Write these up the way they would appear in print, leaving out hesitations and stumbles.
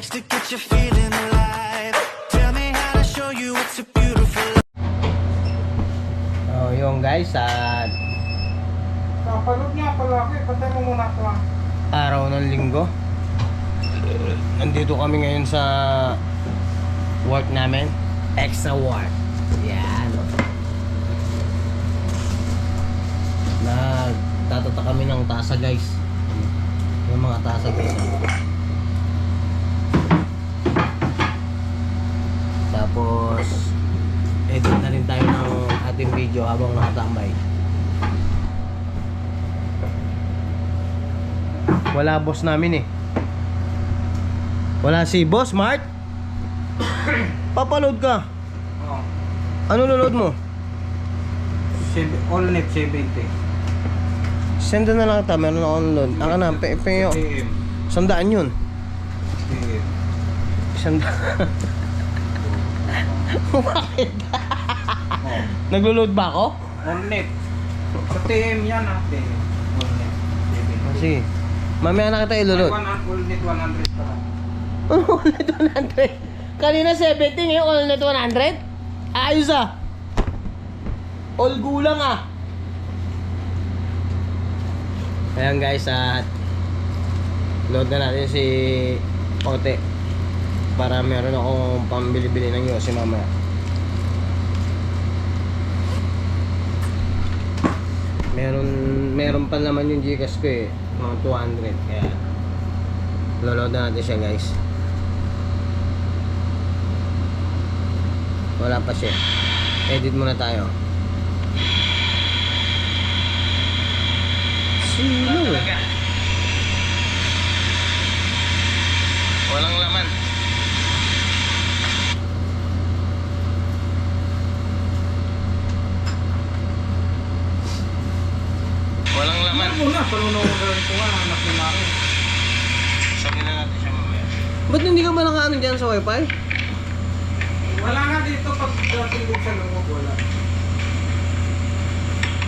lyrics to get you feeling alive. Tell me how to show you it's a beautiful life. Oh, yung guys, at Kapalot niya pala ako eh. Patay mo muna ito ah. araw ng linggo, nandito kami ngayon sa work namin. Extra work. Yan. Nagtatata kami ng tasa guys. Yung mga tasa guys. Tapos edit na rin tayo ng ating video habang nakatambay. Wala boss namin eh. Wala si Boss Mart. Papaload ka. Oh. Ano load mo? All net 70. Send na lang ta, meron akong load. Ang na, yung PM. 100 yun. PM. 100. Bakit? Oh. Naglo-load ba ako? All net. Sa TM yan ah. TM. All net 70. Sige. Mamaya na kita ilulod. All net 100 pa. All net 100. Kanina 70, ngayon all net 100? Ayos ah. All gulang ah. Ayan guys, at load na natin si Ote para meron akong pambili-bili ng yosi mamaya. Meron pa naman yung Gcash ko eh, mga 200, kaya load na natin siya guys. Wala pa siya. Edit muna tayo. Sino eh? Walang laman. Walang laman. Ano na? Panunong ko nga. Anak ni Mari. Sabi na natin siya mamaya. Ba't hindi ka ba nakaano dyan sa wifi? Wala nga dito pag dating sa loob. Wala.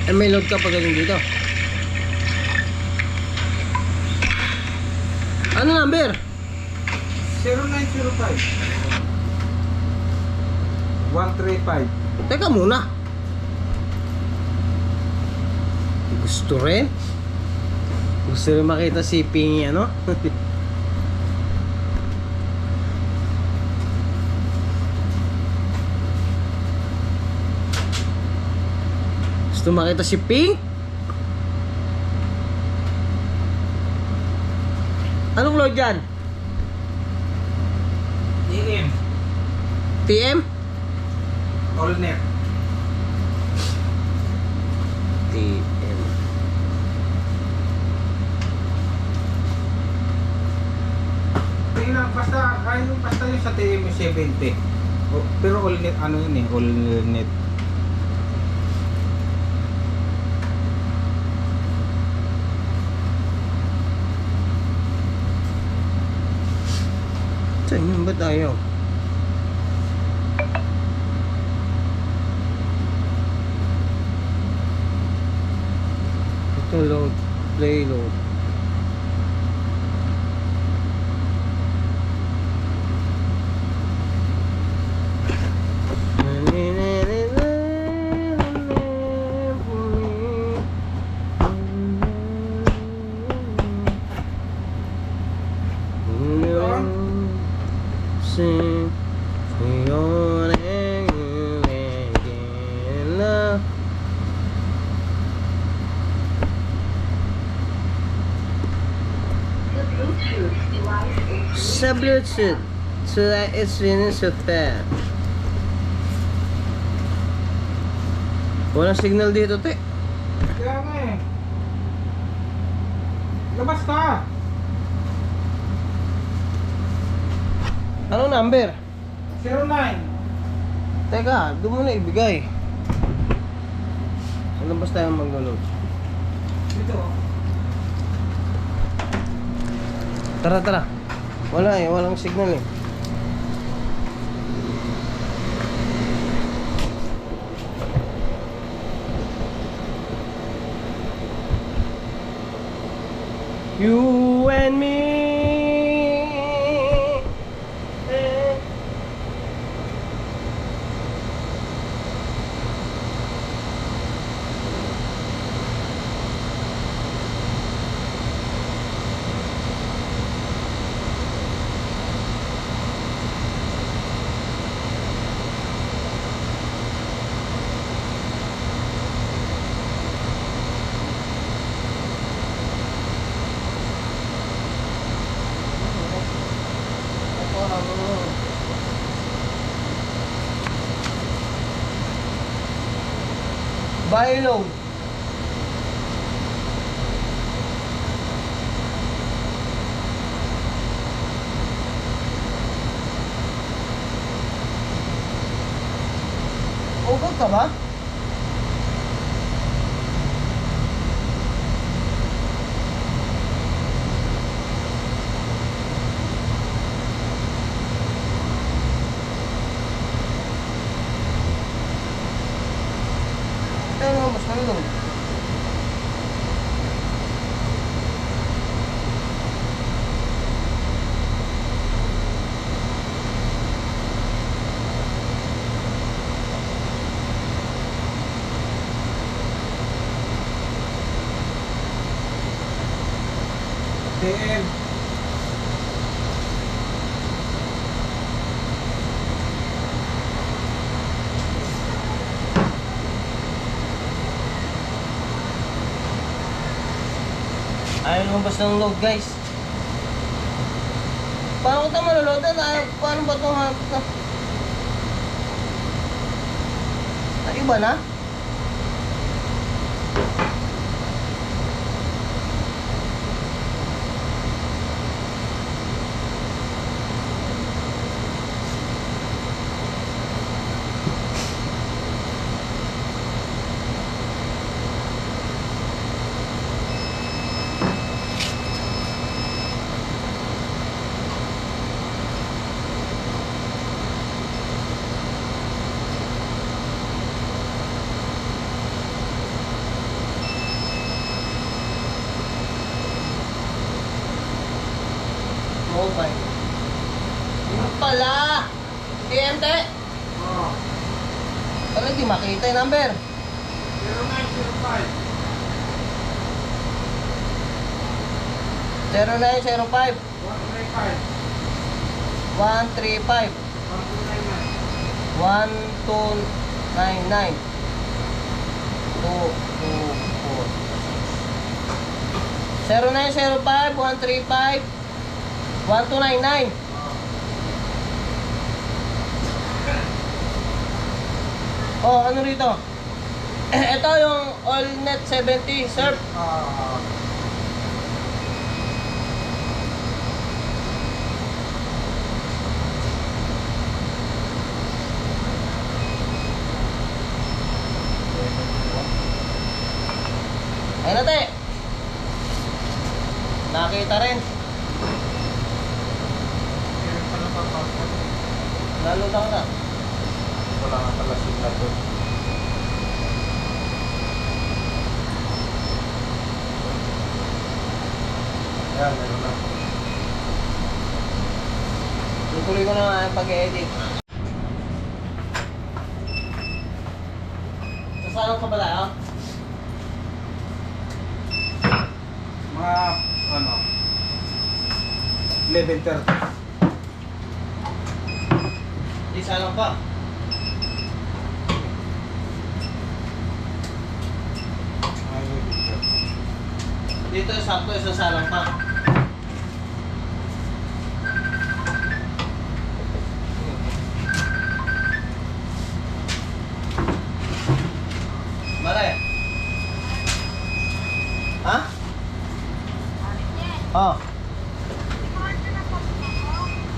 Eh may load ka pag galing dito. Ano number? 0905 135. Teka muna. Gusto rin? Gusto rin makita si Pingy ano? Gusto makita si Pink? Anong load dyan? TM. TM? All net. TM. Tingnan, basta yung sa TM 70. Pero all net, ano yun eh, all net. Saan yun ba tayo? Ito load, play load. Sing your name again. Sa Bluetooth, so that it's finished with that. Walang signal dito, te. Kaya nga eh. Labas ka! Anong number? 09. Teka, doon mo na ibigay. Saan labas tayo mag-load? Dito. Tara, tara. Wala eh, walang signal eh. You and me, Buy load. Ugod ka ba? Pero mas malulog. TM. Ayaw lumabas ng load, guys. Paano ko ito maloloadan? Paano ba itong hanap ito? Iba na? Mobile. Yun pala! TMT! Oh. Wala, di makita yung number. 0905. 0905 135. 135 1299. 1224 0905 135 1299. Oh, ano rito? Ito yung AllNet 70 Surf. Ah. Ayun natin. Nakita rin. Meron pa na papasok. Lalo na ka na. Wala nga pala signal doon. Ayan, meron na. Tutuloy ko na nga ang pag-edit. Sasalaw ka ba tayo? Mga, ano, 11:30. Di salang pa. Ay, 11:30. Dito sakto isang salang pa. Mare. Ha? Oh.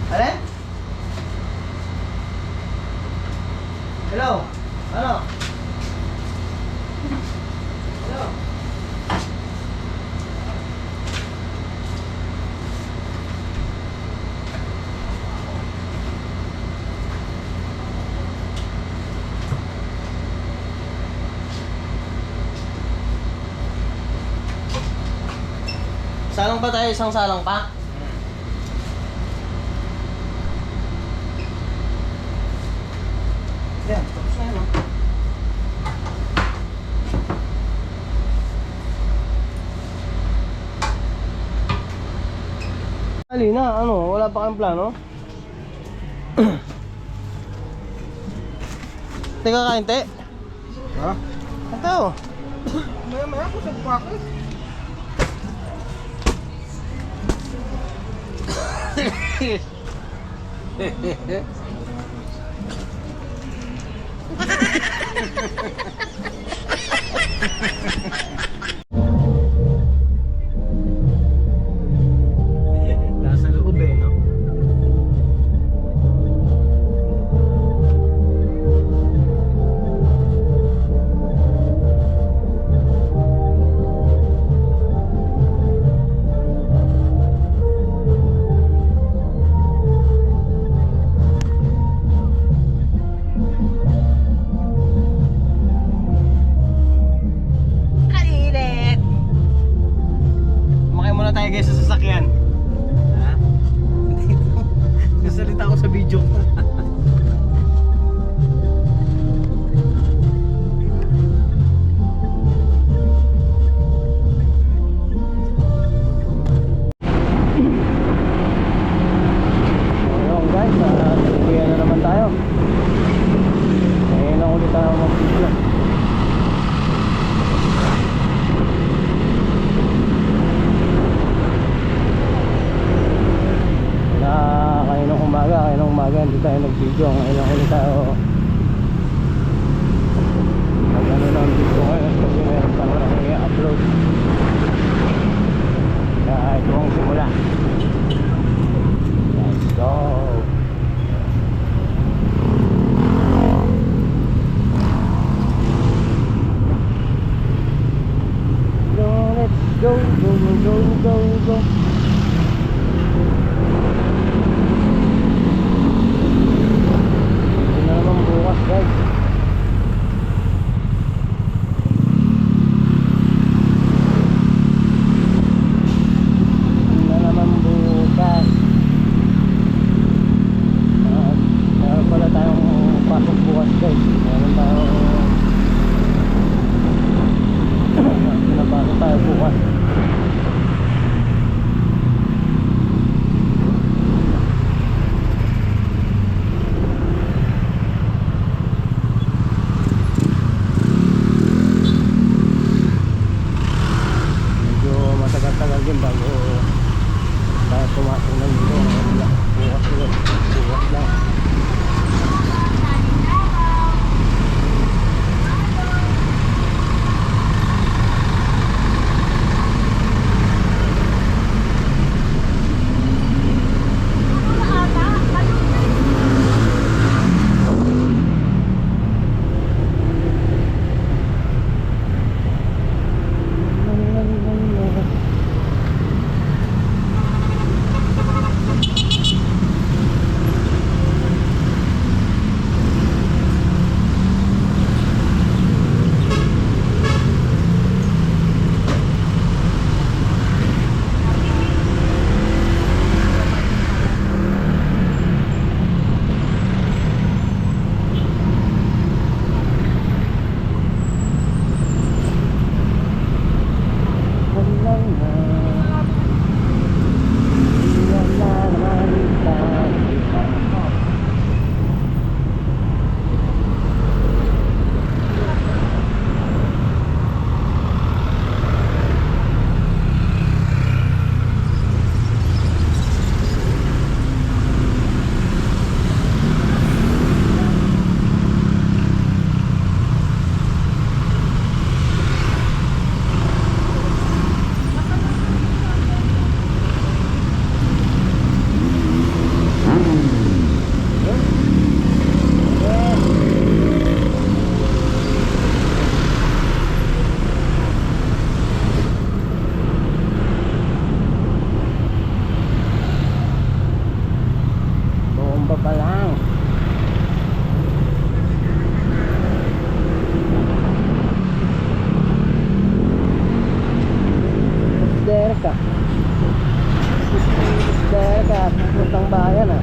Alin? Hello? Ano? Hello? Salang pa tayo, isang salang pa. Yan, tapos na yun. Oh. Alina, ano? Wala pa kayong plano? Teka kain, te. Ha? Ito. Maya-maya ako sa bumakit. Nasa loob eh, no? Kainit! Kumakay muna tayo guys sa sasakyan. Ha? Nasalita ako sa video ko. Ayun guys, tuluyan na naman tayo. Ngayon lang ulit tayo mag-video. Kaninang umaga hindi tayo nag-video. Ngayon lang ulit tayo mag-ano ng video ngayon kasi meron pa naman i-upload. Kaya ito ang simula. Let's go! Let's go, go, go, go, go. Guys, na naman bukas. Meron pala tayong pasok bukas guys. Meron tayong pinapasok tayo bukas. Tagal din bago tayo pumasok ng dito. Bukas lang. Puntang bayan ah.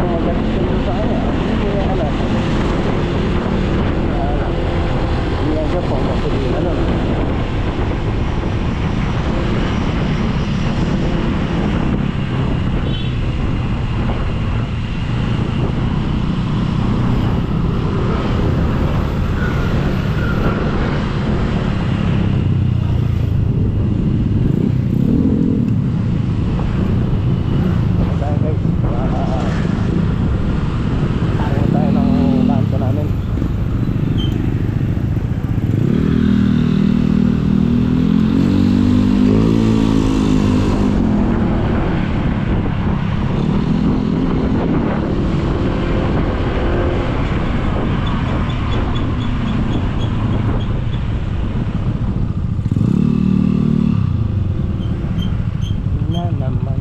galit ko dun sa kanya. Hindi niya alam. Hindi nga siya po kasi di alam. Tayo guys, tayo tayo ng kanto namin. Na naman.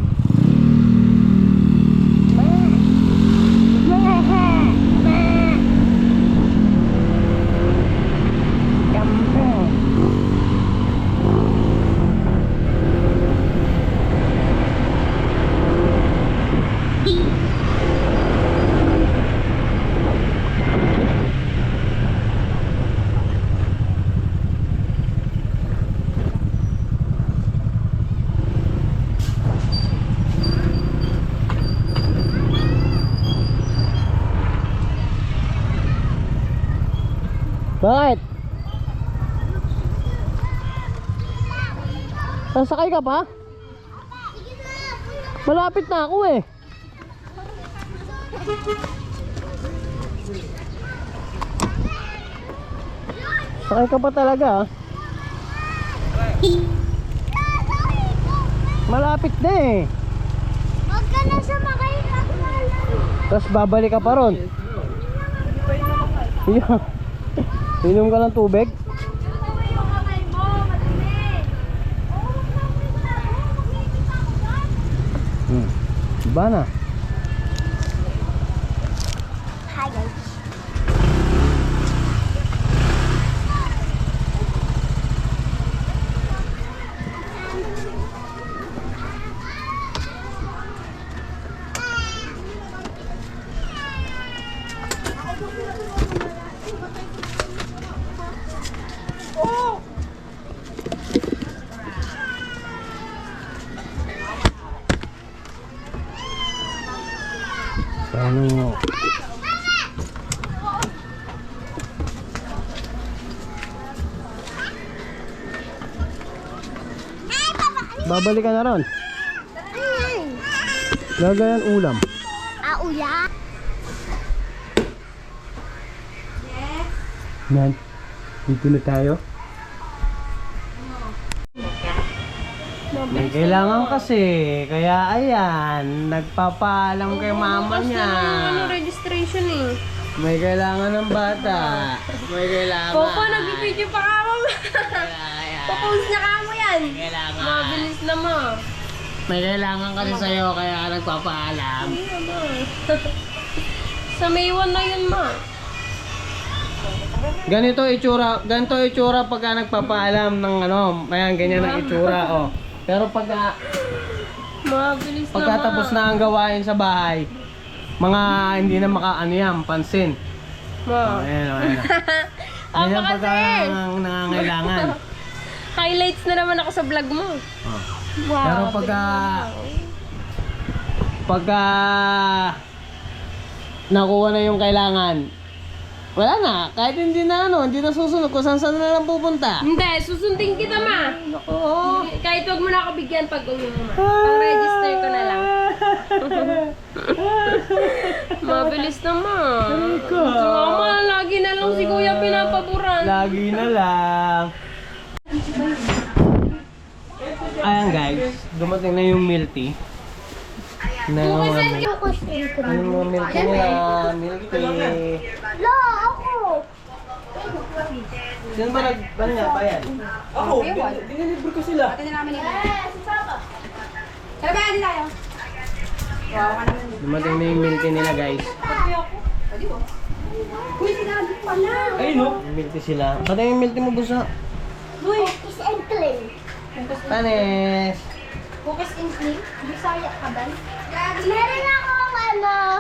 Bakit? Sasakay ka pa? Malapit na ako eh. Sakay ka pa talaga ah. Malapit na eh. Huwag ka na sumakay ka. Tapos babalik ka pa ron. Yeah. Inom ka ng tubig? Diba na? Hi guys. Ano? Babalik ka na ron. Gagayan ulam. Uya. Nan, dito na tayo. May kailangan kasi, kaya ayan, nagpapaalam kay mama niya. Registration eh. May kailangan ng bata. May kailangan. Popo, nag-video pa ka mo. Popost na ka mo yan. Kailangan. Mabilis na mo. May kailangan kasi sa'yo, kaya nagpapaalam. Sa May 1 na yun, ma. Ganito itsura pagka nagpapaalam ng ano, ayan, ganyan ang itsura, oh. Pero Mabilis na, pagkatapos na ang gawain sa bahay, mga hindi na makaano yan, pansin. Ma. Ayan, ayan. Ako Ganyan kasi. pagka nangangailangan. Highlights na naman ako sa vlog mo. Oh. Wow. Pero pagka nakuha na yung kailangan, wala na, kahit hindi na hindi na susunod kung saan na lang pupunta. Hindi, susundin kita, ma. Oo. Kahit wag mo na ako bigyan pag uwi mo, ma. Pang-register ko na lang. Mabilis na, ma. Ko. Ma, lagi na lang si kuya pinapaboran. Lagi na lang. Ayan guys, dumating na yung milk tea. Na mga ano mga milk tea nila, milk tea. Lo, ako. Sino ba nag-banya pa yan? Ako, dinilibre ko sila. Dumating na yung milk tea nila guys. Ay, no? Yung milk tea sila. Pati yung milk tea mo busa. Focus and clean. Tanes! Focus and clean? Bisaya ka ba? Meron akong na.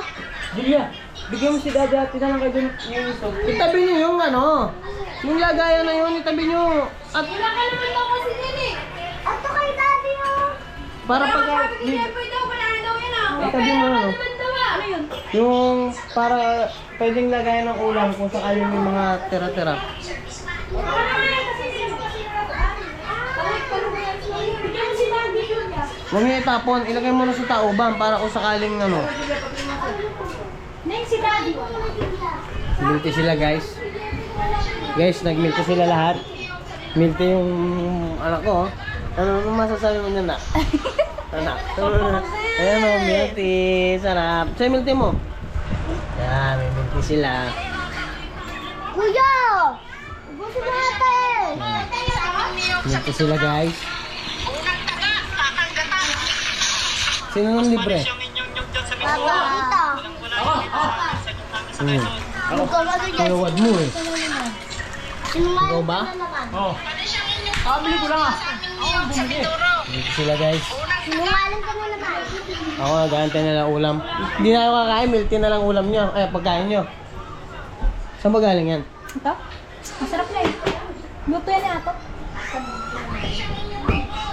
Julia, bigyan mo si Daddy at na lang kayo dun yung gusto. Itabi nyo yung ano. Yung lagayan na yun, itabi nyo. At Wala ka naman daw kasi din eh. Ato kay daddy oh. para pag... Sabi ni Jeffoy daw, wala na daw yan ah. Itabi mo ano. Naman daw ah. Ano yun? Yung para pwedeng lagayan ng ulam kung sakaling may mga tira-tira. Huwag nyo itapon, ilagay mo na sa taoban para kung sakaling ano. Neng si daddy. Milty sila guys. Guys, nagmilty sila lahat. Milty yung anak ko. Ano masasabi mo niya na? Anak. Ayan o, milty. Sarap. Sa'yo milty mo. Yan, may milty sila. Kuya! Ubusin natin! Milty sila guys. Sino nang libre? Papa, ito. Kalawad mo eh. Sinungaling Ikaw ba? ka na naman. Oo. Bili ko lang ah. Milty sila guys. Sinungaling ka na naman. Ako nag-aantay na lang ulam. Hindi na ako kakain, milty na lang ulam niyo. Ay, pagkain niyo. Saan ba galing yan? Ito? Masarap na eh. Luto yan eh ato.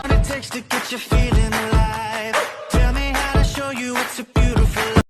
What it takes to get you feeling alive.